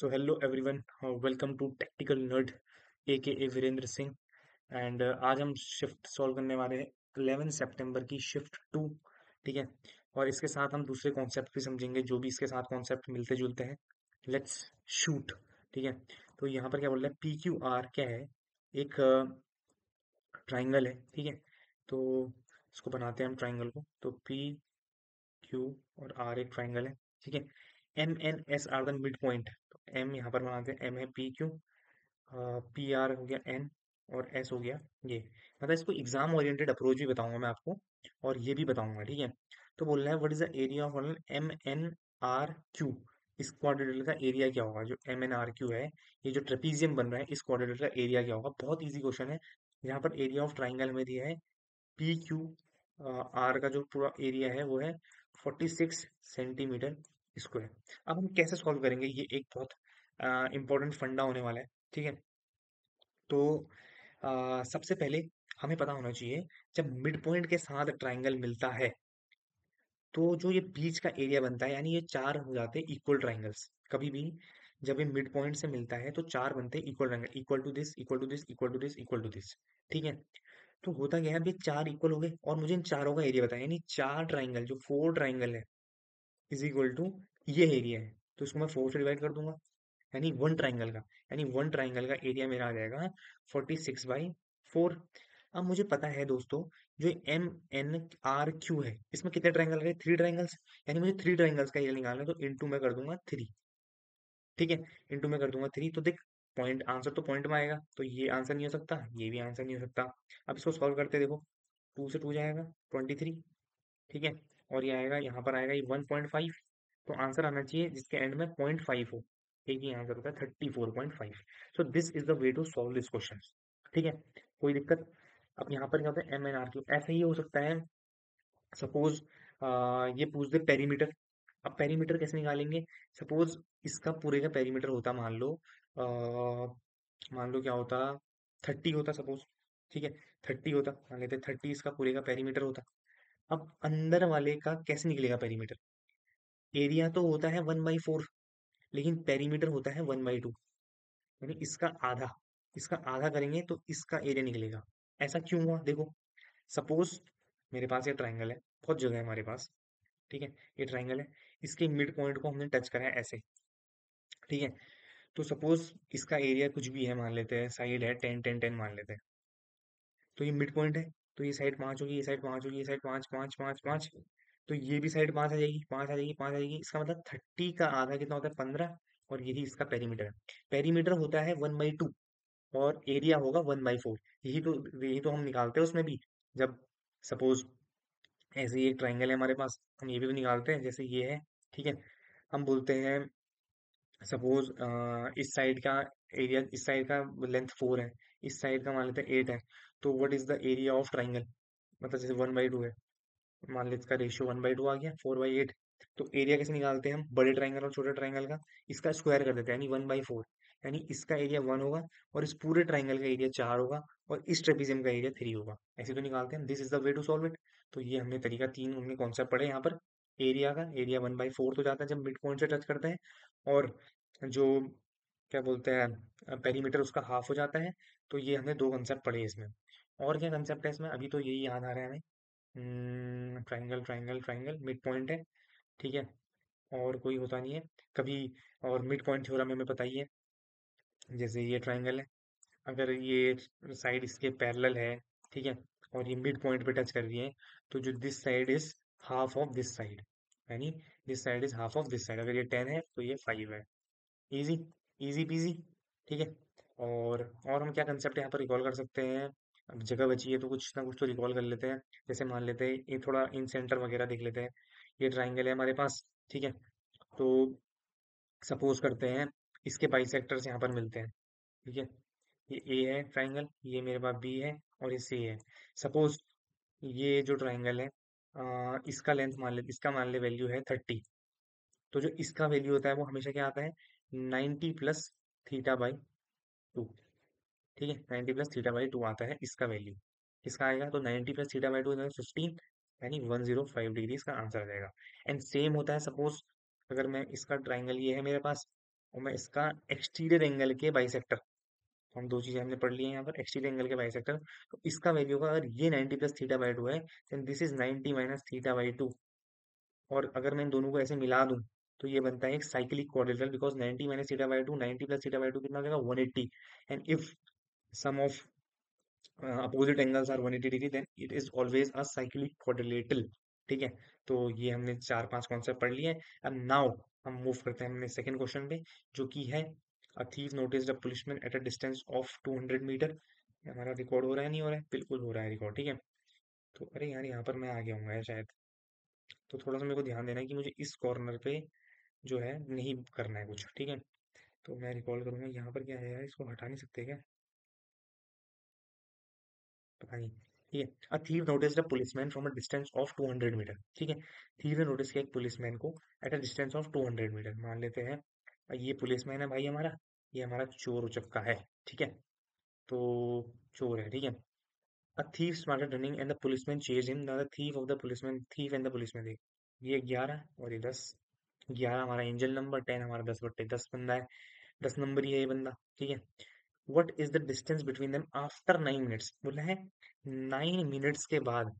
So hello everyone, welcome to Tactical Nerd AKA Virendra Singh and आज हम shift solve करने वाले हैं 11 सितंबर की शिफ्ट 2। ठीक है। और इसके साथ हम दूसरे कॉन्सेप्ट भी समझेंगे जो भी इसके साथ कॉन्सेप्ट मिलते जुलते हैं। Let's shoot. ठीक है। तो यहाँ पर क्या बोल रहा है, पी क्यू आर क्या है, एक ट्राइंगल है। ठीक है। तो इसको बनाते हैं हम ट्राइंगल को। तो पी क्यू और आर एक ट्राइंगल है। ठीक है। M N S R the midpoint. तो एम यहाँ पर बनाते हैं, एम है पी क्यू, पी आर हो गया एन, और एस हो गया ये। मतलब इसको एग्जाम ओरिएंटेड अप्रोच भी बताऊंगा मैं आपको, और ये भी बताऊंगा। ठीक है। तो बोल रहा है what is the area of M N R Q. इस क्वाड्रिलेटरल का एरिया क्या होगा, जो एम एन आर क्यू है, ये जो ट्रेपीजियम बन रहा है, इस क्वाड्रिलेटरल का एरिया क्या होगा। बहुत इजी क्वेश्चन है। यहाँ पर एरिया ऑफ ट्राइंगल हमें दिया है पी क्यू आर का जो पूरा एरिया है वो है 46 सेंटीमीटर स्क्वायर। अब हम कैसे सॉल्व करेंगे, ये एक बहुत इंपॉर्टेंट फंडा होने वाला है। ठीक है। तो सबसे पहले हमें पता होना चाहिए, जब मिड पॉइंट के साथ ट्राइंगल मिलता है तो जो ये बीच का एरिया बनता है, यानी ये चार हो जाते हैं इक्वल ट्राइंगल्स। कभी भी जब ये मिड पॉइंट से मिलता है तो चार बनते हैं equal triangle, equal to this, equal to this, equal to this, equal to this. ठीक है। तो होता क्या है, अब ये चार इक्वल हो गए और मुझे इन चारों का एरिया बताया, यानी चार ट्राइंगल, जो फोर ट्राइंगल है, इज इक्वल टू ये एरिया है। तो इसको मैं फोर से डिवाइड कर दूंगा, यानी वन ट्राइंगल का, यानी वन ट्राइंगल का एरिया मेरा आ जाएगा 46/4। अब मुझे पता है दोस्तों, जो एम एन आर क्यू है, इसमें कितने ट्राइंगल है, थ्री ट्राइंगल्स, यानी मुझे थ्री ट्राइंगल्स का एरिया निकालना है। तो इंटू में कर दूंगा थ्री। ठीक है। इंटू में कर दूंगा थ्री। तो देख, पॉइंट आंसर तो पॉइंट में आएगा, तो ये आंसर नहीं हो सकता, ये भी आंसर नहीं हो सकता। अब इसको सॉल्व करते देखो, टू से टू जाएगा 23। ठीक है। और ये आएगा, यहाँ पर आएगा ये 1.5। तो आंसर आना चाहिए जिसके एंड में 0.5 हो। एक ही आंसर होता है 34.5। So this is the way to solve this question. ठीक है। कोई दिक्कत। अब यहाँ पर क्या होता है, एम एन आर क्यू ऐसे ही हो सकता है। सपोज ये पूछ दे पेरीमीटर। अब पेरीमीटर कैसे निकालेंगे। सपोज इसका पूरे का पेरीमीटर होता, मान लो क्या होता, 30 होता सपोज। ठीक है। 30 होता, मान लेते 30 इसका पूरे का पेरीमीटर होता। अब अंदर वाले का कैसे निकलेगा पेरीमीटर। एरिया तो होता है 1/4, लेकिन पेरीमीटर होता है 1/2, यानी इसका आधा। इसका आधा करेंगे तो इसका एरिया निकलेगा। ऐसा क्यों हुआ देखो। सपोज मेरे पास ये ट्राइंगल है, बहुत जगह है हमारे पास। ठीक है। ये ट्राइंगल है, इसके मिड पॉइंट को हमने टच करा है ऐसे। ठीक है। तो सपोज इसका एरिया कुछ भी है, मान लेते हैं साइड है 10 10 10 मान लेते हैं। तो ये मिड पॉइंट है, तो ये साइड 5 होगी, ये साइड 5 होगी, ये साइड 5 5 5 5। तो ये भी साइड 5 आ जाएगी, 5 आ जाएगी, 5 आ जाएगी। इसका मतलब 30 का आधा कितना होता है, 15। और यही इसका पेरीमीटर है। पेरीमीटर होता है 1/2 और एरिया होगा 1/4। यही तो हम निकालते हैं उसमें भी। जब सपोज ऐसे ही एक ट्राइंगल है हमारे पास, हम ये भी निकालते हैं, जैसे ये है। ठीक है। हम बोलते हैं सपोज इस साइड का एरिया, इस साइड का लेंथ 4 है, इस साइड का मान लेते हैं 8 है। तो what is the area of triangle, मतलब जैसे 1/2 है, मान लेते इसका रेशियो 1/2 आ गया, 4/8। तो एरिया कैसे निकालते हैं हम, बड़े ट्राइंगल और छोटे ट्राइंगल का, इसका स्क्वायर कर देते हैं, यानी 1/4। यानी इसका एरिया 1 होगा, और इस पूरे ट्राइंगल का एरिया 4 होगा, और इस ट्रेपेजियम का एरिया 3 होगा। ऐसे तो निकालते हैं, this is the way to solve it. तो ये हमने तरीका तीन, हमने कॉन्सेप्ट पढ़े यहाँ पर। एरिया का एरिया 1/4 तो जाता है जब मिड पॉइंट से टच करते हैं, और जो क्या बोलते हैं पेरीमीटर, उसका हाफ हो जाता है। तो ये हमने दो कंसेप्ट पढ़े इसमें। और क्या कंसेप्ट है इसमें, अभी तो यही याद आ रहा है हमें। Triangle triangle triangle mid point है। ठीक है। और कोई होता नहीं है कभी। और मिड पॉइंट थ्योरम हमें पता ही है, जैसे ये ट्राइंगल है, अगर ये साइड इसके पैरेलल है, ठीक है, और ये मिड पॉइंट पे टच कर रही है, तो जो this side is half of this side, यानी this side is half of this side. अगर ये 10 है तो ये 5 है। Easy, easy peasy. ठीक है। और हम क्या कंसेप्ट यहाँ पर रिकॉल कर सकते हैं। अब जगह बची है तो कुछ ना कुछ तो रिकॉल कर लेते हैं। जैसे मान लेते हैं ये थोड़ा इन सेंटर वगैरह देख लेते हैं। ये ट्राइंगल है हमारे पास। ठीक है। तो सपोज करते हैं इसके बाइसेक्टर्स यहाँ पर मिलते हैं। ठीक है। ये ए है ट्राइंगल, ये मेरे पास बी है, और ये सी है। सपोज ये जो ट्राइंगल है, इसका लेंथ मान ले, इसका मान ले वैल्यू है 30। तो जो इसका वैल्यू होता है वो हमेशा क्या आता है, 90 + थीटा/2। ठीक है। 90 + थीटा/2 आता है इसका वैल्यू। किसका आएगा, तो 90 + थीटा/2 15, यानी 105 डिग्री इसका आंसर आ जाएगा। एंड सेम होता है, सपोज अगर मैं इसका ट्राइंगल ये है मेरे पास, और मैं इसका एक्सटीरियर एंगल के बाइसेक्टर, तो हम दो चीजें हमने पढ़ ली हैं यहाँ पर, एक्सटीरियर एंगल के बाइसेक्टर, तो इसका वैल्यू होगा, अगर ये 90 प्लस थीटा बाई टू है, then this is 90 minus theta by two. और अगर मैं इन दोनों को ऐसे मिला दूं, तो ये बनता है एक cyclic quadrilateral, because 90 minus theta by two, 90 plus theta by two कितना हो जाएगा, 180। And if sum of opposite angles are 180 degree, then it is always a cyclic quadrilateral. ठीक है, तो ये हमने चार पांच कॉन्सेप्ट पढ़ लिए हैं। अब नाउ हम मूव करते हैं अपने सेकंड क्वेश्चन पे, जो कि है a thief notice the policeman at a distance of 200 metre. हमारा रिकॉर्ड हो रहा है, नहीं हो रहा है? बिल्कुल हो रहा है रिकॉर्ड, ठीक है। तो अरे यार, यहाँ पर मैं आ गया हूँ यार शायद, तो थोड़ा सा मेरे को ध्यान देना है कि मुझे इस कॉर्नर पे जो है नहीं करना है कुछ, ठीक है। तो मैं रिकॉल करूंगा, यहाँ पर क्या है यार, इसको हटा नहीं सकते क्या? पता नहीं। ठीक है, a thief notice the policeman from a distance of 200 metre. ठीक है, थीव ने नोटिस किया एक पुलिसमैन को at a distance of 200 metre. मान लेते हैं ये पुलिसमैन है भाई हमारा, ये हमारा चोर उचक्का है। ठीक है, तो चोर है, ठीक है। A thief started running and the policeman chase him, the thief of the policeman, thief and the policeman, देख ये 11 और ये 10। 11 हमारा एंजल नंबर, 10 हमारा 10/10 बंदा है, 10 नंबर ही है ये बंदा। ठीक है, what is the distance between them after 9 minutes, बोला है 9 मिनट्स के बाद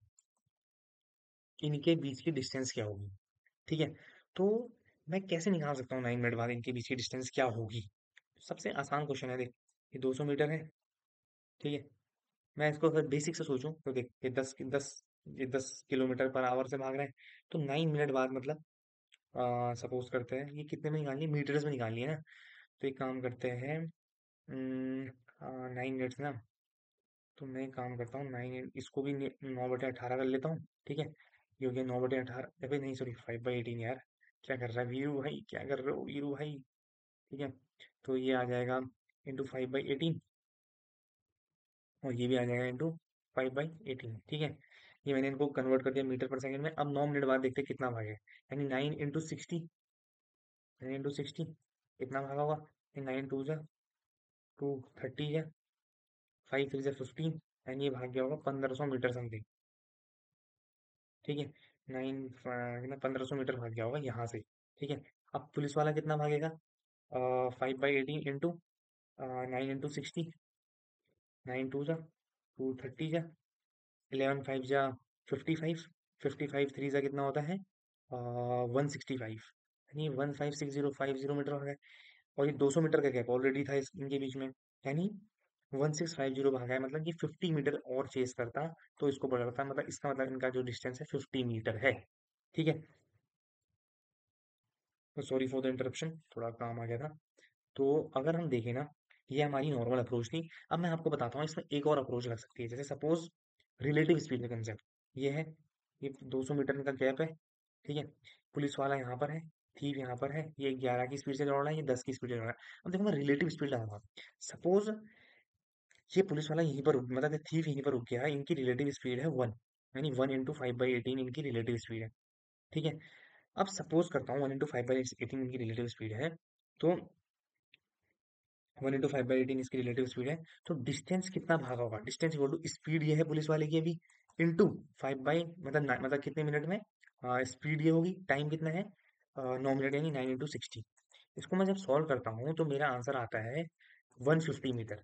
इनके बीच की डिस्टेंस क्या होगी। ठीक है, तो मैं कैसे निकाल सकता हूँ 9 मिनट बाद इनके बीच की डिस्टेंस क्या होगी? सबसे आसान क्वेश्चन है, देख ये 200 मीटर है। ठीक है, मैं इसको अगर बेसिक से सोचूं तो देख ये 10 किलोमीटर पर आवर से भाग रहा है, तो 9 मिनट बाद मतलब सपोज करते हैं ये कितने में निकालनी है, मीटर्स में निकालनी है ना। तो एक काम करते हैं, 9 मिनट्स ना, तो मैं एक काम करता हूँ, इसको भी 9/18 कर लेता हूँ। ठीक है, ये हो गया 9/18, अबे नहीं सॉरी 5/18 यार, क्या कर रहा है वीरू भाई, क्या कर रहे हो वीरू भाई? ठीक है, तो ये आ जाएगा इंटू 5/18, और ये भी आ जाएगा इंटू 5/18। ठीक है, ये मैंने इनको कन्वर्ट कर दिया मीटर पर सेकंड में। अब 9 मिनट बाद देखते हैं कितना भागे, यानी 9 इंटू 60, 9 इंटू 60 कितना भागा होगा? 9 2 जा 2, 30 है, 5 3 जा 15, यानी ये भाग गया होगा 1500 मीटर समथिंग। ठीक है, 1500 मीटर भाग गया होगा यहाँ से। ठीक है, अब पुलिस वाला कितना भागेगा? 5/18 इंटू 9 इंटू 60, 9 2 जा 2, 30 जा 11 5 जा 55, 55 3 जा कितना होता है? 165, यानी 156050 मीटर भागा है। और ये 200 मीटर का गैप ऑलरेडी था इनके बीच में, यानी 1650 भागा है, मतलब कि 50 मीटर और चेस करता तो इसको पकड़ता, मतलब इसका मतलब इनका जो डिस्टेंस है 50 मीटर है। ठीक है, तो सॉरी फॉर द इंटरप्शन, थोड़ा काम आ गया था। तो अगर हम देखें ना, ये हमारी नॉर्मल अप्रोच थी। अब मैं आपको बताता हूँ इसमें एक और अप्रोच लग सकती है, जैसे सपोज रिलेटिव स्पीड का कंसेप्ट ये है, ये 200 मीटर का गैप है। ठीक है, पुलिस वाला यहाँ पर है, थीव यहाँ पर है, ये 11 की स्पीड से दौड़ रहा है, ये 10 की स्पीड से दौड़ रहा है। अब देखो मैं रिलेटिव स्पीड लगाऊंगा, सपोज ये पुलिस वाला यहीं पर मतलब थीव यहीं पर रुक गया है, इनकी रिलेटिव स्पीड है 1, यानी 1 इंटू 5/18 इनकी रिलेटिव स्पीड है। ठीक है, अब सपोज करता हूँ 1 इंटू 5/18 इनकी रिलेटिव स्पीड है, तो 1 इंटू 5/18 इसकी रिलेटिव स्पीड है, तो डिस्टेंस कितना भागा होगा? डिस्टेंस इक्वल टू स्पीड ये है पुलिस वाले की अभी, इंटू 5 बाई मतलब कितने मिनट में स्पीड ये होगी, टाइम कितना है 9 मिनट, यानी 9 इंटू 60। इसको मैं जब सॉल्व करता हूँ तो मेरा आंसर आता है 150 मीटर।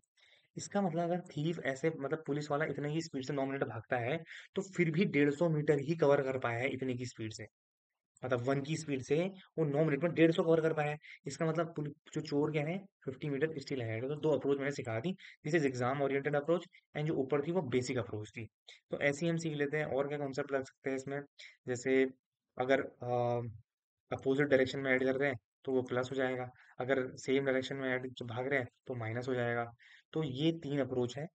इसका मतलब अगर थीफ ऐसे मतलब पुलिस वाला इतने की स्पीड से 9 मिनट भागता है, तो फिर भी 150 मीटर ही कवर कर पाया है इतने की स्पीड से, मतलब 1 की स्पीड से वो 9 मिनट में 150 कवर कर पाया है। इसका मतलब जो चोर क्या है 50 मीटर स्टिल है। तो दो अप्रोच मैंने सिखा दी, this is exam oriented approach, and जो ऊपर थी वो बेसिक अप्रोच थी। तो ऐसे ही हम सीख लेते हैं, और क्या कॉन्सेप्ट लग सकते हैं इसमें, जैसे अगर अपोजिट डायरेक्शन में ऐड कर रहे हैं तो वो प्लस हो जाएगा, अगर सेम डायरेक्शन में ऐड भाग रहे हैं तो माइनस हो जाएगा। तो ये तीन अप्रोच है,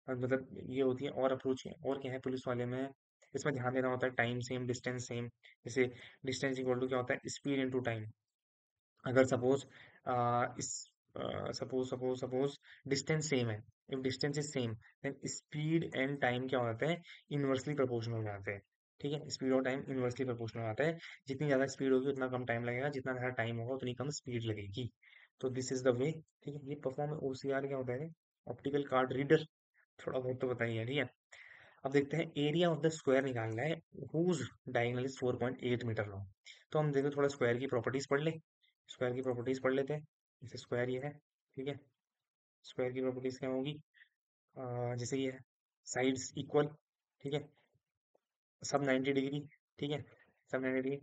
और मतलब ये होती है। और अप्रोच है और क्या है पुलिस वाले में, इसमें ध्यान देना होता है टाइम सेम डिस्टेंस सेम। जैसे डिस्टेंस इक्वल टू क्या होता है, स्पीड इनटू टाइम। अगर सपोज इस सपोज डिस्टेंस सेम है, if distance is same, then speed and time क्या हो जाते हैं, इनवर्सली प्रोपोर्शनल हो जाते हैं। ठीक है, स्पीड और टाइम इनवर्सली प्रोपोर्शनल हो जाता है, जितनी ज्यादा स्पीड होगी उतना कम टाइम लगेगा, जितना ज्यादा टाइम होगा उतनी कम स्पीड लगेगी। तो दिस इज द वे। ठीक है, ये परफॉर्म ओसीआर क्या होता है, ऑप्टिकल कार्ड रीडर, थोड़ा बहुत तो बताइए। ठीक है, अब देखते हैं एरिया ऑफ द स्क्वायर निकालना है, whose diagonal is 4.8 metre long. तो हम देखो थोड़ा स्क्वायर की प्रॉपर्टीज पढ़ ले, स्क्वायर की प्रॉपर्टीज पढ़ लेते हैं। जैसे स्क्वायर ये है, ठीक है। स्क्वायर की प्रॉपर्टीज क्या होगी, जैसे ये है, साइड्स इक्वल, ठीक है, सब 90 डिग्री, ठीक है, सब 90 degree,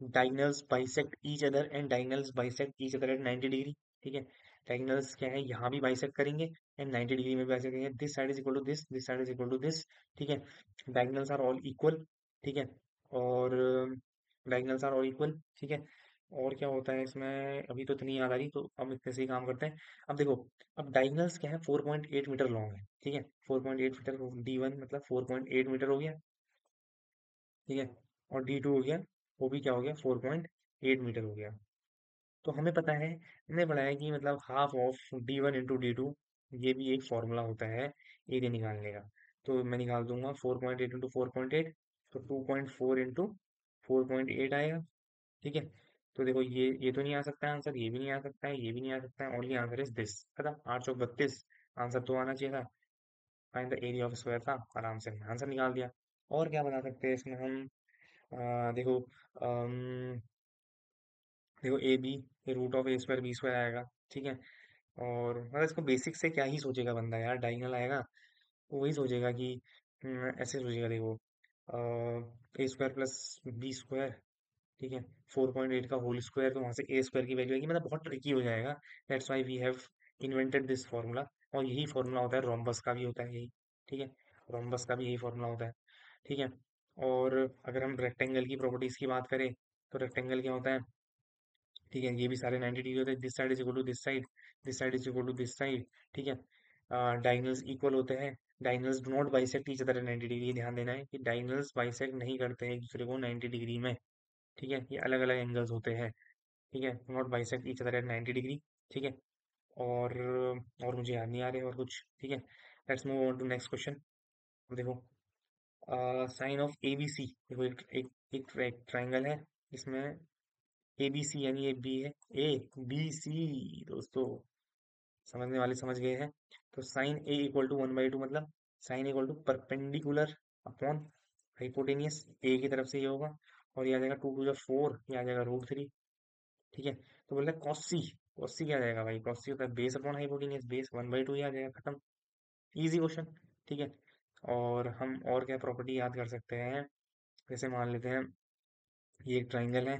diagonals bisect each other and diagonals bisect each other at 90 degree, ठीक है। डायगनल्स क्या है, यहाँ भी बाइसेक्ट करेंगे एंड 90 डिग्री में भी बाइसेक्ट करेंगे, this side is equal to this side is equal to this, ठीक है। डायगनल्स आर ऑल इक्वल, ठीक है। और डायगनल्स आर ऑल इक्वल, ठीक है। और क्या होता है इसमें, अभी तो इतनी याद आ रही, तो हम इतने से ही काम करते हैं। अब देखो, अब डायगनल्स क्या है, 4.8 मीटर लॉन्ग है, ठीक है, 4.8 मीटर, D1 मतलब 4.8 मीटर हो गया, ठीक है। और D2 हो गया, वो भी क्या हो गया, 4.8 मीटर हो गया। तो हमें पता है, हमने पढ़ा है कि मतलब half of D1 into D2, ये भी एक फॉर्मूला होता है एरिया निकालने का। तो मैं निकाल दूंगा 4.8 इंटू 4.8, तो 2.4 इंटू 4.8 आएगा, ठीक है। तो देखो, ये तो नहीं आ सकता है आंसर, ये भी नहीं आ सकता है, ये भी नहीं आ सकता है, ओनली आंसर इज दिस, खत्म, 832 आंसर तो आना चाहिए था। Find the area of square था, आराम से हमने आंसर निकाल दिया। और क्या बना सकते हैं इसमें हम, देखो, देखो A B, root of A square B square आएगा, ठीक है। और मतलब इसको बेसिक से क्या ही सोचेगा बंदा यार, डायगोनल आएगा, वो वही सोचेगा कि ऐसे सोचेगा, देखो, ए स्क्वायर प्लस बी स्क्वायर, ठीक है, 4.8 का होल स्क्वायर, तो वहां से ए स्क्वायर की वैल्यू आएगी, मतलब बहुत ट्रिकी हो जाएगा। That's why we have invented this formula. और यही फॉर्मूला होता है रोम्बस का भी, होता है यही, ठीक है, रोम्बस का भी यही फॉर्मूला होता है, ठीक है। और अगर हम रेक्टेंगल की प्रॉपर्टीज की बात करें, तो रेक्टेंगल क्या होता है, ठीक है, ये भी सारे 90 डिग्री होते हैं, this side is equal to this side, this side is equal to this side, ठीक है। डायगोनल्स इक्वल होते हैं, diagonals do not bisect each other 90 degree, ध्यान देना है कि डायगोनल्स बाइसेक्ट नहीं करते हैं एक दूसरे को 90 डिग्री में, ठीक है, ये अलग अलग एंगल्स होते हैं, ठीक है, not bisect each other at 90 degree, ठीक है। और मुझे याद नहीं आ रहे और कुछ, ठीक है। Let's move on to next question. देखो, sine of A B C, देखो एक ट्राइंगल है, इसमें ए बी सी यानी ये बी है, ए बी सी, दोस्तों समझने वाले समझ गए हैं। तो साइन ए इक्वल टू 1/2 मतलब sine equal to perpendicular upon hypotenuse, A की तरफ से ये होगा, और ये आ जाएगा 2 to the 4, ये आ जाएगा √3, ठीक है। तो बोल रहे कॉस सी, कॉस सी क्या आ जाएगा भाई, कॉस सी होता है बेस अपॉन हाइपोटेनियस, बेस 1/2 ही आ जाएगा, खत्म, इजी क्वेश्चन, ठीक है। और हम और क्या प्रॉपर्टी याद कर सकते हैं, जैसे मान लेते हैं, ये एक ट्राइंगल है,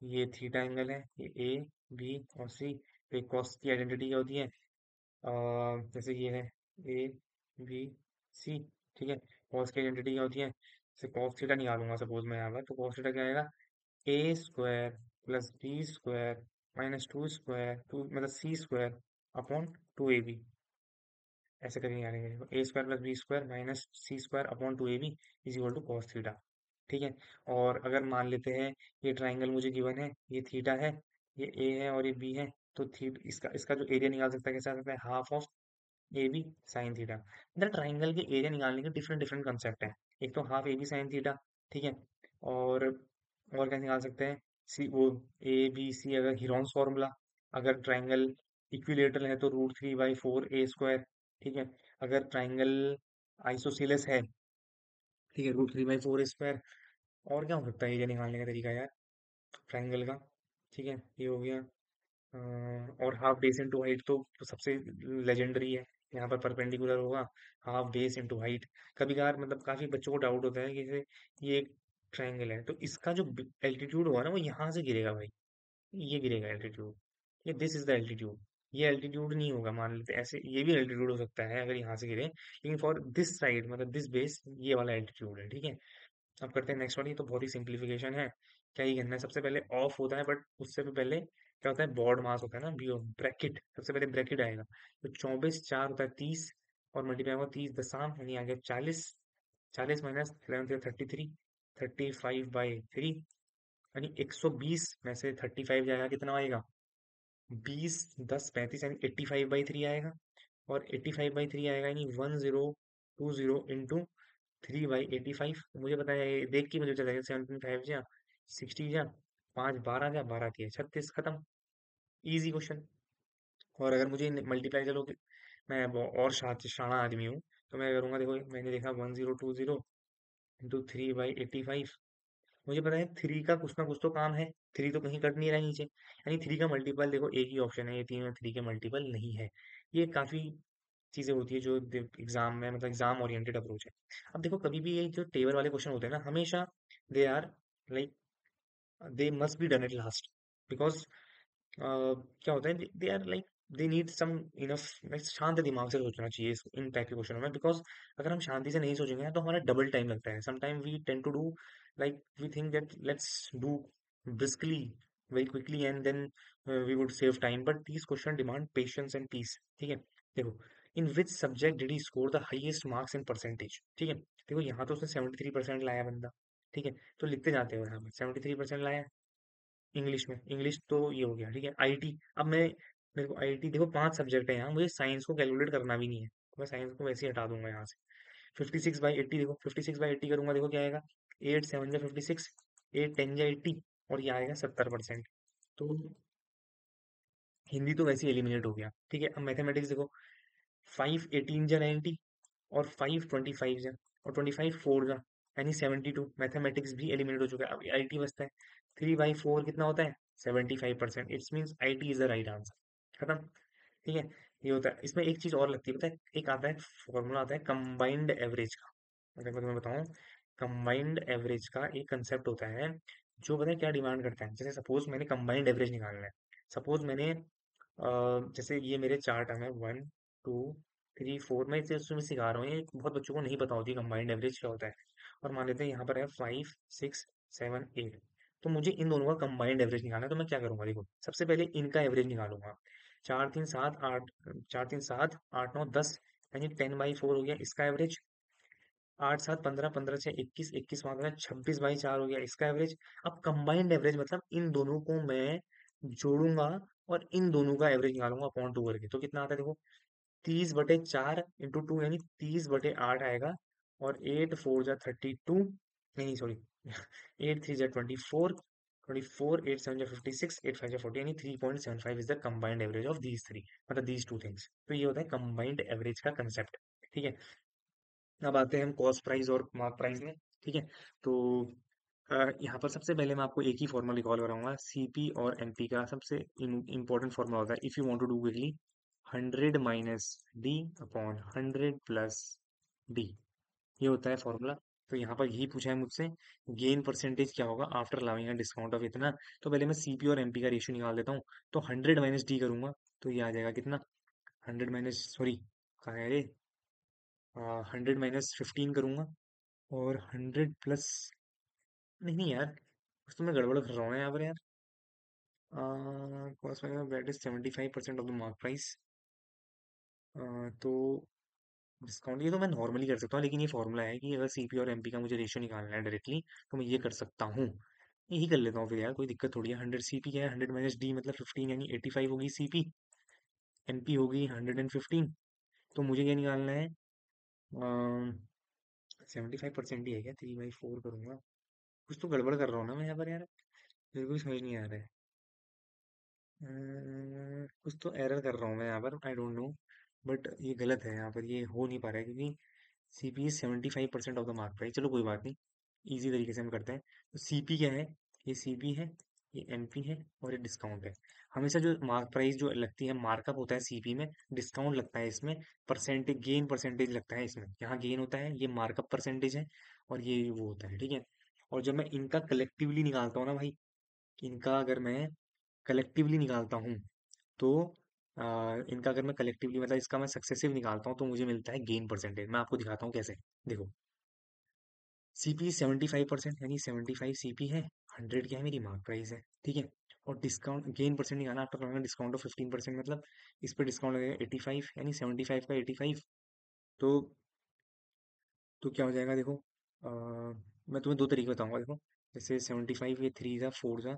ये थीटा एंगल है, ये ए बी और सी, तो कॉस की आइडेंटिटी क्या होती है, जैसे ये है ए बी सी, ठीक है। कॉस की आइडेंटिटी क्या होती है, जैसे कॉस थीटा निकालूंगा सपोज मैं यहाँ पर, तो कॉस थीटा क्या आएगा, A square plus B square minus 2 square, two मतलब सी स्क्वायर अपॉन 2ab, ऐसे करके निकालेंगे, A square plus B square minus C square upon 2ab is equal to cos theta, ठीक है। और अगर मान लेते हैं ये ट्राइंगल मुझे गिवन है, ये थीटा है, ये ए है और ये बी है, तो थीट इसका इसका जो एरिया निकाल सकता है, कैसे आ सकता है, half of A B sine theta. मतलब ट्राइंगल के एरिया निकालने के डिफरेंट डिफरेंट कंसेप्ट है, एक तो half A B sine theta, ठीक है। और क्या निकाल सकते हैं, सी वो ए बी सी, अगर हीरोन्स फॉर्मूला, अगर ट्राइंगल इक्विलेटरल है तो √3/4 a² ठीक है। अगर ट्राइंगल आइसोसेलेस है, ठीक है, √3/4 a²। और क्या हो सकता है एरिया निकालने का तरीका यार, ट्राइंगल का, ठीक है, ये हो गया। और हाफ बेस इंटू हाइट तो सबसे लेजेंडरी है, यहाँ पर परपेंडिकुलर होगा, हाफ बेस इंटू हाइट। कभी कभार मतलब काफी बच्चों को डाउट होता है कि जैसे ये एक ट्राइंगल है, तो इसका जो एल्टीट्यूड होगा ना, वो यहाँ से गिरेगा भाई, ये गिरेगा एल्टीट्यूड, ये दिस इज द एल्टीट्यूड, ये एल्टीट्यूड नहीं होगा, मान लेते हैं ऐसे, ये भी एल्टीट्यूड हो सकता है अगर यहाँ से गिरे, लेकिन फॉर दिस साइड मतलब दिस बेस, ये वाला एल्टीट्यूड है, ठीक है। अब करते हैं नेक्स्ट वाली, तो बहुत ही सिंप्लीफिकेशन है, क्या ही करना है, सबसे पहले ऑफ होता है, बट उससे भी पहले क्या होता है, बॉड मास होता है ना, बी ब्रैकेट, सबसे पहले ब्रैकेट आएगा, तो 24 4 होता है 30, और मल्टीप्लाई होगा 30 दशम, यानी आ गया 40, 40 माइनस 11 33, 35/3, यानी 120 में से 35 जाएगा, कितना आएगा, 20 10 35, यानी 85/3 आएगा, और 85/3 आएगा, यानी 1020 इंटू 3/85। मुझे पता है, ये देख के मुझे चला गया, 75 जा 60 जा 5 12 जा 12 3 36, खत्म, इजी क्वेश्चन। और अगर मुझे मल्टीप्लाई, चलो कि मैं और शाना आदमी हूँ, तो मैं करूँगा, देखो मैंने देखा 1020 इंटू 3/85, मुझे पता है थ्री का कुछ ना कुछ तो काम है, थ्री तो कहीं कट नहीं रहा है नीचे, यानी थ्री का मल्टीपल देखो एक ही ऑप्शन है, ये तीन में थ्री के मल्टीपल नहीं है। ये काफी चीजें होती है जो एग्जाम में, मतलब एग्जाम ओरिएंटेड अप्रोच है। अब देखो कभी भी ये जो टेबल वाले क्वेश्चन होते हैं ना, हमेशा they are like they must be done at last, because क्या होता है, they are like they need some enough, शांत दिमाग से सोचना चाहिए इन टाइप के क्वेश्चनों में, बिकॉज अगर हम शांति से नहीं सोचेंगे ना तो हमारा डबल टाइम लगता है। Sometime we tend to do like we think that let's do briskly very quickly and then we would save time, but these questions demand patience and peace। ठीक है, देखो in which subject did he score the highest marks in percentage। ठीक है, देखो यहाँ तो उसने 73% लाया बंदा। ठीक है, तो लिखते जाते हो यहाँ पर 73% लाया इंग्लिश में, इंग्लिश तो ये हो गया। ठीक है, आईटी, अब मैं, मेरे को आईटी देखो 5 सब्जेक्ट है यहाँ, मुझे साइंस को कैलकुलेट करना भी नहीं है, तो मैं साइंस को वैसे ही हटा दूंगा यहाँ से। 56/80, देखो 56/80 करूंगा, देखो क्या आएगा, 8 7 जा 56, 8 10 जा 80, और ये आएगा 70%। तो हिंदी तो वैसे ही एलिमिनेट हो गया। ठीक है, अब मैथमेटिक्स देखो, 5 18 जा 90, और 5 25 जा, और 25 4 जा, यानी 72, मैथमेटिक्स भी एलिमिनेट हो चुका है। अब आईटी बचता है, 3/4 कितना होता है, 75%। It's means IT is the right answer, खत्म। ठीक है, ये होता है। इसमें एक चीज और लगती है, पता है, एक आता है फॉर्मूला आता है कंबाइंड एवरेज का। अगर मैं तुम्हें बताऊं, कंबाइंड एवरेज का एक कंसेप्ट होता है जो पता है क्या डिमांड करता है। जैसे सपोज मैंने कंबाइंड एवरेज निकालना है, सपोज मैंने जैसे ये मेरे 4 टर्म है, 1 2 3 4, मैं इसे उसमें सिखा रहा हूँ, ये बहुत बच्चों को नहीं पता होती कंबाइंड एवरेज क्या होता है। और मान लेते हैं यहाँ पर है 5 6 7 8, तो मुझे इन दोनों का कंबाइंड एवरेज निकालना है। तो मैं क्या करूंगा, देखो सबसे पहले इनका एवरेज निकालूंगा। 4 3 7 8, 4 3 7 8 9 10, यानी 10/4 हो गया इसका एवरेज। 8 7 15, 15 6 21, 21 5 26/4 हो गया इसका एवरेज। अब कंबाइंड एवरेज मतलब इन दोनों को मैं जोड़ूंगा और इन दोनों का एवरेज निकालूंगा अपॉन टू करके, तो कितना आता है देखो, 30/4 इंटू 2, यानी 30/8 आएगा। और 8 4 जा 32, नहीं सॉरी, 8 3 जा 24, 24 8 7 जा 56, 8 5 जा 40, यानी 3.75 is the combined average of these three, मतलब दीज टू थिंग्स। तो ये होता है कंबाइंड एवरेज का कंसेप्ट। ठीक है, अब आते हैं हम कॉस्ट प्राइस और मार्क प्राइस में। ठीक है, तो यहाँ पर सबसे पहले मैं आपको एक ही फॉर्मूला रिकॉल कराऊंगा, सीपी और एमपी का सबसे इंपॉर्टेंट फॉर्मूला होता है, if you want to do quickly, 100 - d/100 + d, ये होता है फॉर्मूला। तो यहाँ पर यही पूछा है मुझसे, गेन परसेंटेज क्या होगा after allowing a discount of इतना। तो पहले मैं सीपी और एमपी का रेशियो निकाल देता हूँ। तो 100 - d करूंगा, तो ये आ जाएगा कितना, 100 - कहाँ है ये, 100 - 15 करूंगा, और 100 प्लस, नहीं नहीं यार, कुछ तो मैं गड़बड़ कर रहा हूँ यहाँ पर यार। Cost that is 75% of the mark price. तो डिस्काउंट ये तो मैं नॉर्मली कर सकता हूँ, लेकिन ये फॉर्मूला है कि अगर सीपी और एमपी का मुझे रेशियो निकालना है डायरेक्टली, तो मैं ये कर सकता हूँ। यही कर लेता हूँ फिर यार, कोई दिक्कत थोड़ी है। 100 सीपी क्या है, 100 - डी मतलब 15, यानी 85 होगी सीपी, एमपी होगी 115। तो मुझे क्या निकालना है, 75% ही है क्या, 3/4 करूंगा। कुछ तो गड़बड़ कर रहा हूँ ना मैं यहाँ पर यार, मेरे को भी समझ नहीं आ रहा है। कुछ तो एरर कर रहा हूँ मैं यहाँ पर, आई डोंट नो, बट ये गलत है यहाँ पर, ये हो नहीं पा रहा है क्योंकि CP is 75% of the mark price. चलो कोई बात नहीं, इजी तरीके से हम करते हैं। तो सीपी क्या है, ये सीपी है, ये एमपी है, और ये डिस्काउंट है। हमेशा जो मार्क प्राइस जो लगती है, मार्कअप होता है सीपी में, डिस्काउंट लगता है इसमें, परसेंटेज गेन परसेंटेज लगता है इसमें। यहाँ गेन होता है, ये मार्कअप परसेंटेज है, और ये वो होता है। ठीक है, और जब मैं इनका कलेक्टिवली निकालता हूँ ना भाई, इनका अगर मैं कलेक्टिवली निकालता हूँ, तो इनका अगर मैं कलेक्टिवली मतलब इसका मैं सक्सेसिव निकालता हूँ, तो मुझे मिलता है गेन परसेंटेज। मैं आपको दिखाता हूँ कैसे। देखो, सीपी 75%, यानी 75 सीपी है, 100 क्या है मेरी मार्क प्राइस है। ठीक है, और डिस्काउंट गेन परसेंट निकालना आफ्टर डिस्काउंट ऑफ 15%, मतलब इस पे डिस्काउंट लगेगा 85, यानी 75 का 85। तो क्या हो जाएगा देखो, मैं तुम्हें दो तरीके बताऊंगा देखो। जैसे 75, ये 3 जा 4 जा,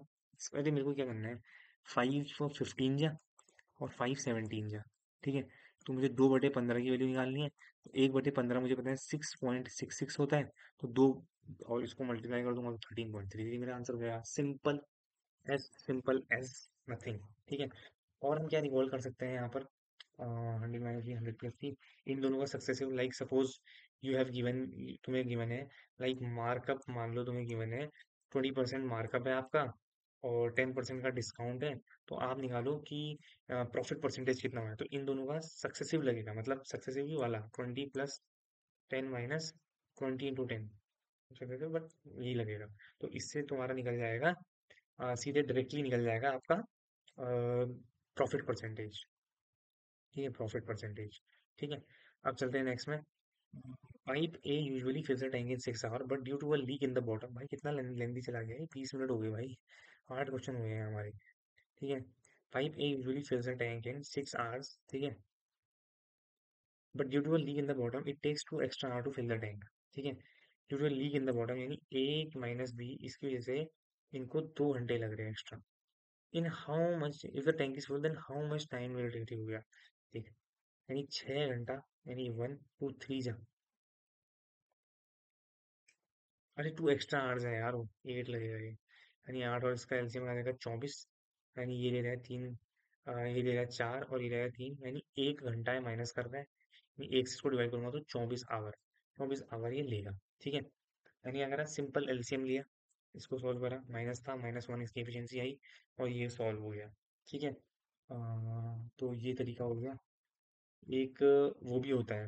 पहले मेरे को क्या करना है, 5 15 जा, और 5 17 जा। ठीक है, तो मुझे 2/15 की वैल्यू निकालनी है। तो 1/15 मुझे पता है 6.66 होता है, तो दो, और इसको मल्टीप्लाई कर दूंगा तो 13.33 मेरा आंसर हो गया। Simple as nothing. ठीक है, और हम क्या रिवॉल्व कर सकते हैं यहाँ पर, 100 - 100 + 3, इन दोनों का successive, like suppose you have given, तुम्हें गिवन है, लाइक मार्कअप मान लो तुम्हें गिवन है 20% मार्कअप है आपका, और 10% का डिस्काउंट है। तो आप निकालो कि प्रॉफिट परसेंटेज कितना हुआ है। तो इन दोनों का सक्सेसिव लगेगा, मतलब सक्सेसिव ही वाला 20 + 10 माइनस 20 × 10, बट यही लगेगा। तो इससे तुम्हारा निकल जाएगा, सीधे डायरेक्टली निकल जाएगा आपका प्रॉफिट परसेंटेज। ठीक है, प्रॉफिट परसेंटेज। ठीक है, अब चलते हैं नेक्स्ट में। Pipe A usually fills the tank in 6 hour but due to a leak in the bottom. भाई कितना लेंदी चला गया है, 20 मिनट हो गए भाई, 8 क्वेश्चन हुए हैं हमारे। ठीक है, pipe A usually fills the tank in 6 hours, ठीक है, but due to a leak in the bottom it takes 2 extra hour to fill the tank. ठीक है, due to a leak in the bottom यानी A minus B, इसकी वजह से इनको 2 घंटे लग रहे हैं extra. In how much if the tank is full then how much time will take, हो गया। ठीक, यानी 6 घंटा, यानी 1 2 3 जा, अरे 2 एक्स्ट्रा आवर्स है यार, वो 8 लगेगा ये, यानी 8 और इसका एलसीएम आ जाएगा 24। यानी ये ले रहा है 3, ये ले रहा है 4 और ये ले रहा है 3, यानी 1 घंटा है माइनस कर रहा है। यानी 1 से इसको डिवाइड करूंगा तो 24 आवर, 24 आवर ये लेगा। ठीक है, यानी अगर सिंपल एलसीएम लिया, इसको सॉल्व करा, माइनस था, -1 इसकी एफिशिएंसी आई और ये सॉल्व हो गया। ठीक है, तो ये तरीका हो गया। एक वो भी होता है,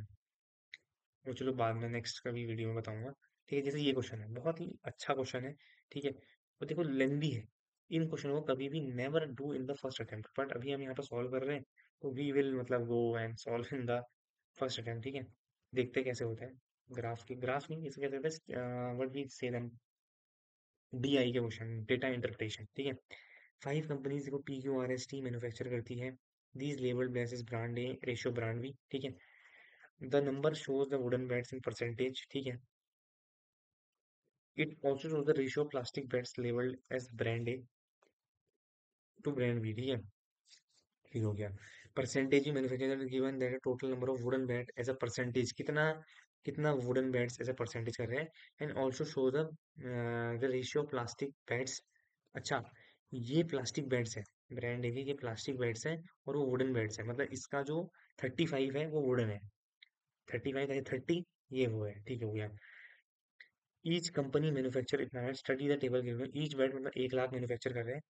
वो चलो बाद में नेक्स्ट कभी वीडियो में बताऊंगा। ठीक है, जैसे ये क्वेश्चन है, बहुत ही अच्छा क्वेश्चन है। ठीक है, वो देखो लेंदी है। इन क्वेश्चनों को कभी भी never do in the first attempt, but अभी हम यहाँ पर सॉल्व कर रहे हैं, तो वी विल मतलब go and solve in the first attempt. ठीक है, देखते हैं कैसे होता है। ग्राफ नहीं, इसे कहते हैं what we say them, DI के क्वेश्चन, डेटा इंटरप्रिटेशन। ठीक है, 5 कंपनीज देखो PQRST मैन्युफैक्चर करती है, these labelled basis brand A ratio brand B. ठीक है, the number shows the wooden bats in percentage. ठीक है, it also shows the ratio of plastic beds labeled as brand A to brand B। ठीक है, ये हो गया। Percentage manufacturer given that total number of wooden bed as a percentage, कितना कितना wooden beds as a percentage कर रहे हैं। And also show the ratio of plastic beds. अच्छा, ये प्लास्टिक बेड्स है, ब्रांड ए के ये प्लास्टिक बेड्स हैं और वो वुडन बेड्स है, मतलब इसका जो 35 है वो वुडन है, 35 है 30, ये वो है। ठीक है, हो गया। ईच कंपनी मैन्युफैक्चर इतना है, study the table given, each bed मतलब 1 लाख मैन्युफैक्चर कर रहे हैं।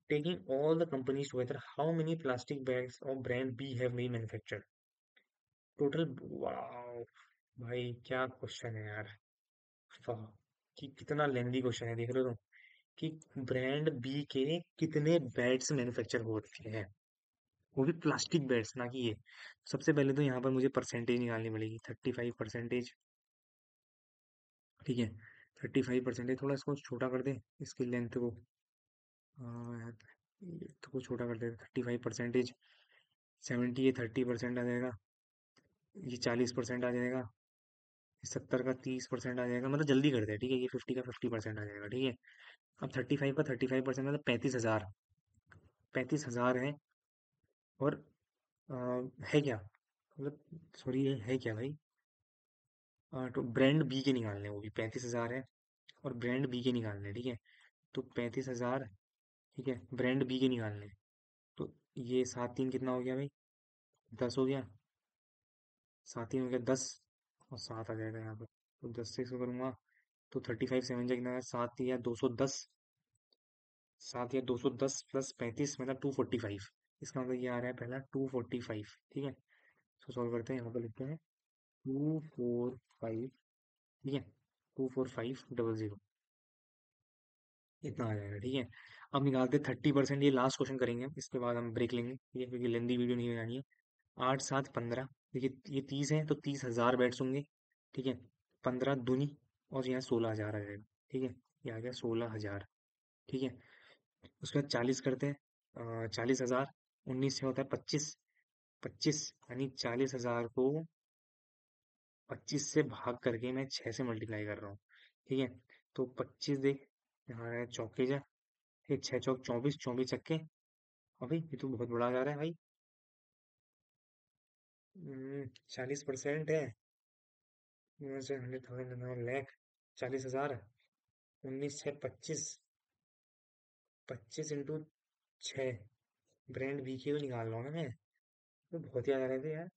Taking all the companies together, how many plastic bags of brand B have we manufactured? Total, wow, भाई क्या क्वेश्चन है यार, वाह, कि कितना लेंदी क्वेश्चन है, देख रहे हो तुम, कि ब्रांड बी के कितने बैट्स मैन्युफैक्चर हो रखे हैं, वो भी प्लास्टिक बैट्स, ना कि ये। सबसे पहले तो यहाँ पर मुझे परसेंटेज निकालनी पड़ेगी, 35%। ठीक है, 35%, थोड़ा इसको छोटा कर दे, इसकी लेंथ को, यार, ये तो छोटा कर दे, 35%, 70 ये 30% आ जाएगा, ये 40% आ जाएगा, 70 का 30% आ जाएगा, मतलब जल्दी करते हैं। ठीक है, ये 50 का 50% आ जाएगा। ठीक है, अब 35 का 35% मतलब 35,000, 35,000 है। और अ, है क्या, मतलब सॉरी, है क्या भाई, तो ब्रांड बी के निकालने हैं, वो भी 35,000 है, और ब्रांड बी के निकालने हैं। ठीक है, तो 35,000, ठीक है, ब्रांड बी के निकालने हैं। तो ये 7 3 कितना हो गया भाई, 10 हो गया, 7 3 हो गया 10, और 7 आ जाएगा यहाँ पर। तो 10 से इसको करूंगा तो 35 7 जा कितना है, 7 या 210, 7 या 210 प्लस 35 मतलब 245। इसका मतलब ये आ रहा है पहला 245। ठीक है, इसको सॉल्व करते हैं, यहाँ पर लिखते हैं 245। ठीक है, 24500, इतना आ जाएगा। ठीक है, अब निकालते हैं 30%, ये लास्ट क्वेश्चन करेंगे हम, इसके बाद हम ब्रेक लेंगे, ठीक है, क्योंकि लेंदी वीडियो नहीं बनानी है। 8 7 15, देखिए ये 30 है तो 30,000 बैट्स होंगे। ठीक है, 15 दूनी, और यहाँ 16,000 आ जाएगा। ठीक है, ये आ गया 16,000। ठीक है, उसके बाद 40 करते हैं, 40,000, 19 से होता है 25, 25 यानी 40,000 को 25 से भाग करके मैं 6 से मल्टीप्लाई कर रहा हूँ। ठीक है, तो 25 देख, यहाँ है चौके जा, फिर 6 चौक 24, 24 चक्के, अभी ये तो बहुत बड़ा आ जा रहा है भाई। 40% है, 100,000 लैख, 40,000, 19 से 25, 25 × 6, ब्रांड बी के को निकाल रहा हूँ ना मैं, तो बहुत ही आ जा रहे थे यार।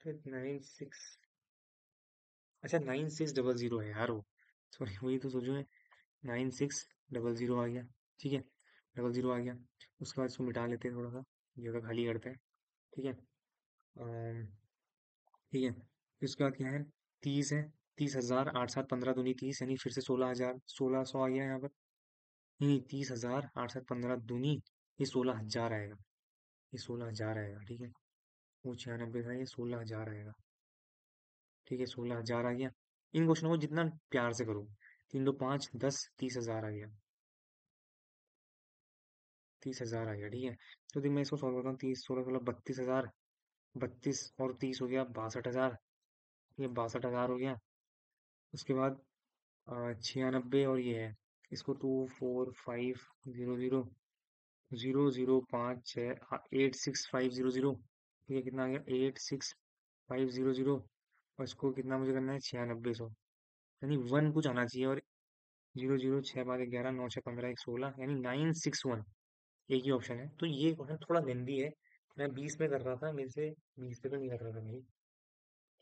तो 96, अच्छा 9600 है यार वो, सॉरी वही तो सोचो, 9600 आ गया। ठीक है, 00 आ गया। उसके बाद इसको मिटा लेते हैं, थोड़ा सा जगह खाली करते हैं। ठीक है। ठीक है, फिर उसके बाद क्या है, 30 है। 30,000, 8 7 15 दूनी 30, यानी फिर से 16,000, 1600 आ गया यहाँ पर। नहीं, 30,000, 8 7 15 दूनी, ये 16,000 आएगा। ये 16,000 आएगा। ठीक है, वो 96 था, ये 16,000 आएगा। ठीक है, 16,000 आ गया। इन क्वेश्चनों को जितना प्यार से करो, 3 2 5 10, 30,000 आ गया। 30,000 आ गया। ठीक है, तो मैं इसको सॉल्व करता हूँ। 30 16 16 32 और 30 हो गया 62,000। ये 62,000 हो गया। उसके बाद 96 और ये है, इसको 2 4 5 0 0 0 0 5 6 86500। ठीक है, कितना आ गया, 86500। और इसको कितना मुझे करना है, 9600, यानी वन कुछ आना चाहिए। और 0 0 6 5 11 9 6 15 1 16, यानी 961। एक ही ऑप्शन है। तो ये क्वेश्चन थोड़ा लेंदी है। मैं 20 में कर रहा था, मेरे से 20 पे तो नहीं कर रहा था मेरी,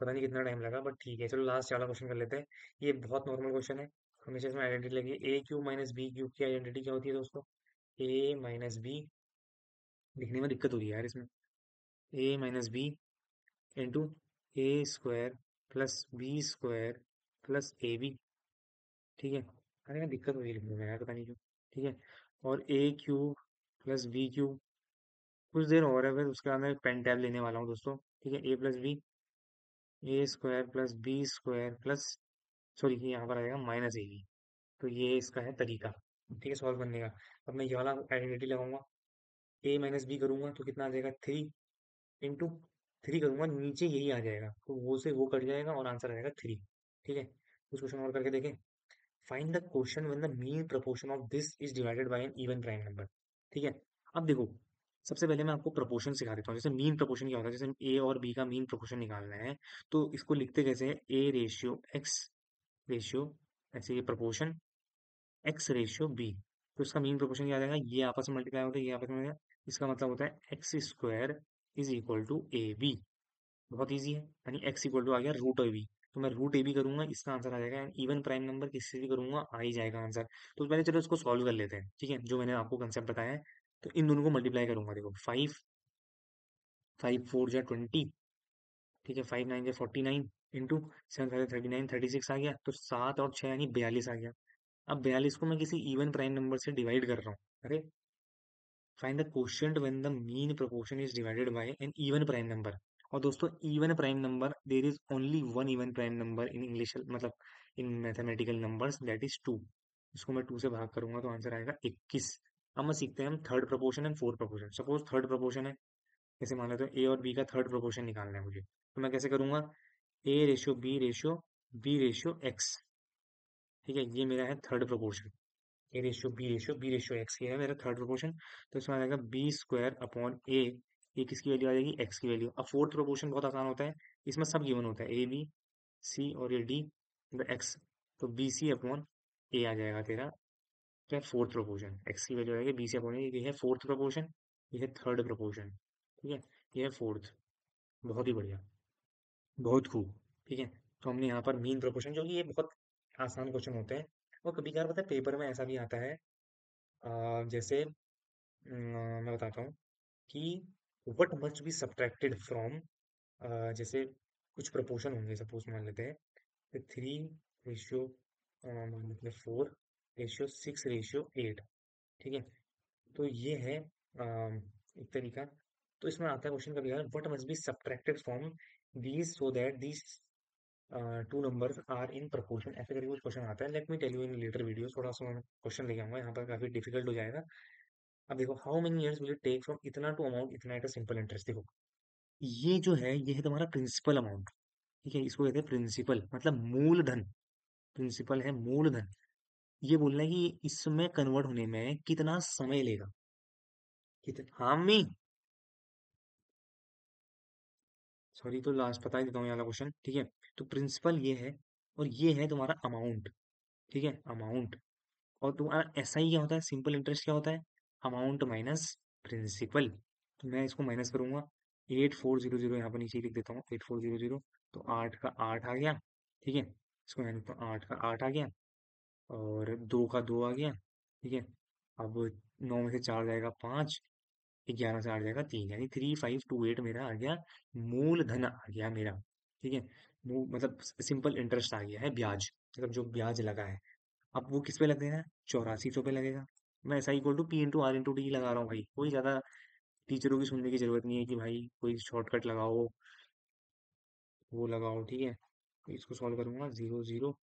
पता नहीं कितना टाइम लगा, बट ठीक है। चलो लास्ट वाला क्वेश्चन कर लेते हैं। ये बहुत नॉर्मल क्वेश्चन है, हमेशा इसमें आइडेंटिटी लगी है। ए क्यूब माइनस बी क्यूब की आइडेंटिटी क्या होती है दोस्तों? ए माइनस बी, लिखने में दिक्कत हो रही है यार इसमें। A minus B into A square plus B square plus A B. ठीक है, अरे यार दिक्कत हो रही है लिखने में यार, पता नहीं क्यों। ठीक है, और ए क्यूब प्लस बी क्यूब, कुछ देर और है, फिर उसके बाद मैं पेन टैब लेने वाला हूँ दोस्तों। ठीक है, A plus B, A square plus B square plus, sorry ये यहाँ पर आएगा माइनस ए बी। तो ये इसका है तरीका। ठीक है, सॉल्व करने का। अब मैं ये वाला आइडेंटिटी लगाऊंगा, ए माइनस बी करूंगा तो कितना आ जाएगा, 3 इंटू 3 करूंगा, नीचे यही आ जाएगा, तो वो से वो कट जाएगा और आंसर आएगा 3। ठीक है, कुछ क्वेश्चन और करके देखें। Find the question when the mean proportion of this is divided by an even prime number. ठीक है, अब देखो, सबसे पहले मैं आपको प्रोपोर्शन सिखा देता हूँ। जैसे मीन प्रोपोर्शन क्या होता है, जैसे ए और बी का मीन प्रोपोर्शन निकालना है, तो इसको लिखते कैसे हैं, ए रेशियो एक्स रेशियो, ऐसे ये प्रोपोर्शन एक्स रेशियो बी। तो इसका मीन प्रोपोर्शन क्या आ जाएगा, ये आपस में मल्टीप्लाई होता है, ये आपस में इसका मतलब होता है X square is equal to A B. बहुत ईजी है, यानी एक्स इक्वल टू आ गया रूट ए बी। तो मैं रूट ए बी करूंगा, इसका आंसर आ जाएगा। इवन प्राइम नंबर किससे भी करूंगा आ ही जाएगा आंसर। तो पहले चलो इसको सॉल्व कर लेते हैं। ठीक है, जो मैंने आपको कंसेप्ट बताया है, तो इन दोनों को मल्टीप्लाई करूंगा। देखो, 5 5 4 जा 20। ठीक है, 5 9 जा 49 इंटू 7 5 39 36 आ गया। तो 7 और 6 यानी 42 आ गया। अब 42 को मैं किसी इवन प्राइम नंबर से डिवाइड कर रहा हूँ। अरे, find the quotient when the mean proportion is divided by an even prime number. और दोस्तों, even prime number, there is only one even prime number in English, मतलब in mathematical numbers, that is 2। इसको मैं 2 से भाग करूंगा तो answer आएगा 21। अब मैं सीखते हैं हम third proportion and fourth proportion. Suppose third proportion है, जैसे मान लेते हैं ए और बी का थर्ड प्रोपोर्शन निकालना है मुझे, तो मैं कैसे करूंगा, A ratio B ratio X. ठीक है, ये मेरा है third proportion. B ratio X, ये है मेरा थर्ड प्रोपोर्शन। तो इसमें आ जाएगा बी स्क्वायर अपॉन ए किसकी वैल्यू आ जाएगी, एक्स की वैल्यू। अब फोर्थ प्रोपोर्शन बहुत आसान होता है, इसमें सब गिवन होता है, ए बी सी और ये डी, एक्स। तो बी सी अपॉन ए आ जाएगा तेरा, क्या, फोर्थ प्रोपोर्शन। एक्स की वैल्यू आ जाएगी बी सी अपॉन ए, ये है फोर्थ प्रोपोर्शन, ये है थर्ड प्रोपोर्शन। ठीक है, ये है फोर्थ। बहुत ही बढ़िया, बहुत खूब। ठीक है, तो हमने यहाँ पर मीन प्रोपोर्शन, जो कि ये बहुत आसान क्वेश्चन होते हैं। और कभी कभार पता है पेपर में ऐसा भी आता है, जैसे मैं बताता हूँ कि what must be subtracted from, जैसे कुछ प्रोपोर्शन होंगे, सपोज मान लेते हैं 3 रेशियो, मान लेते हैं 4 रेशियो 6 रेशियो 8। ठीक है, तो ये है एक तरीका। तो इसमें आता है क्वेश्चन कभी यार, what must be subtracted from these so that these two numbers are in proportion, ऐसे करके कुछ क्वेश्चन आता है। Let me tell you in later video, थोड़ा सा मैं क्वेश्चन लेके आऊंगा, यहाँ पर काफी डिफिकल्ट हो जाएगा। अब देखो, how many years will it take from इतना टू अमाउंट इतना एट अ सिंपल इंटरेस्ट। देखो, ये जो है, ये है तुम्हारा प्रिंसिपल अमाउंट। ठीक है, इसको कहते हैं प्रिंसिपल, मतलब मूलधन। प्रिंसिपल है मूलधन। ये बोलना है कि इसमें कन्वर्ट होने में कितना समय लेगा, कितना, हाँ मी, सॉरी, तो लास्ट बता ही देता हूँ ये वाला क्वेश्चन। ठीक है, तो प्रिंसिपल ये है, और ये है तुम्हारा अमाउंट। ठीक है, अमाउंट। और तुम्हारा एसआई क्या होता है, सिंपल इंटरेस्ट क्या होता है, अमाउंट माइनस प्रिंसिपल। तो मैं इसको माइनस करूंगा, 8400 यहाँ पर नीचे ही लिख देता हूँ, 8400। तो 8 का 8 आ गया। ठीक है, इसको मैं लिखता हूँ, 8 का 8 आ गया। और 2 का 2 आ गया, ठीक है। अब 9 में से 4 जाएगा 5, 11 से 8 जाएगा 3, यानी 3528 मेरा आ गया, मूलधन आ गया मेरा, ठीक है। मतलब सिंपल इंटरेस्ट आ गया है, ब्याज, मतलब जो ब्याज लगा है। अब वो किस पे लगेगा? 8400 पे लगेगा। मैं ऐसा equal to P into R into D लगा रहा हूँ भाई, कोई ज्यादा टीचरों की सुनने की जरूरत नहीं है कि भाई कोई शॉर्टकट लगाओ, वो लगाओ, ठीक है। इसको सॉल्व करूंगा, 0 0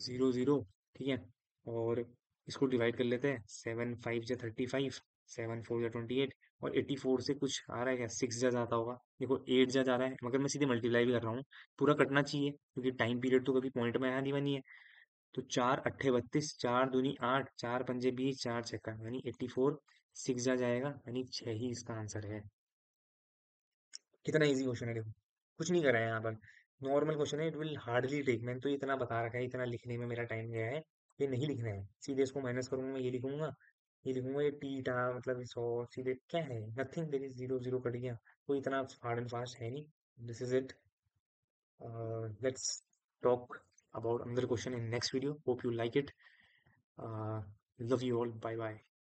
0 0, ठीक है। और इसको डिवाइड कर लेते हैं, 7 5 जा 35, 7 4 जा 28, और 84 से कुछ आ रहा है क्या? 6 जा जाता होगा, देखो 8 जा रहा है, मगर मैं सीधे मल्टीप्लाई भी कर रहा हूँ, पूरा कटना चाहिए क्योंकि टाइम पीरियड तो कभी पॉइंट में आया नहीं बनी है। तो 4 अट्ठे 32, 4 दूनी 8, 4 पंजे 20, 4 छक्का, यानी 84, 6 जा जाएगा, यानी 6 ही इसका आंसर है। कितना इजी क्वेश्चन है देखो, कुछ नहीं करा है यहाँ पर, नॉर्मल क्वेश्चन है, इट विल हार्डली टेक, मैंने तो इतना बता रखा है, इतना लिखने में मेरा टाइम गया है, ये नहीं लिखना है, सीधे इसको माइनस करूंगा, मैं ये लिखूंगा ये टीटा, मतलब 100, सीधे क्या है, नथिंग, देयर इज 0 0 कट गया, कोई इतना हार्ड एंड फास्ट है नहीं। This is it, let's talk about another question in next video. Hope you like it. Love you all. Bye bye.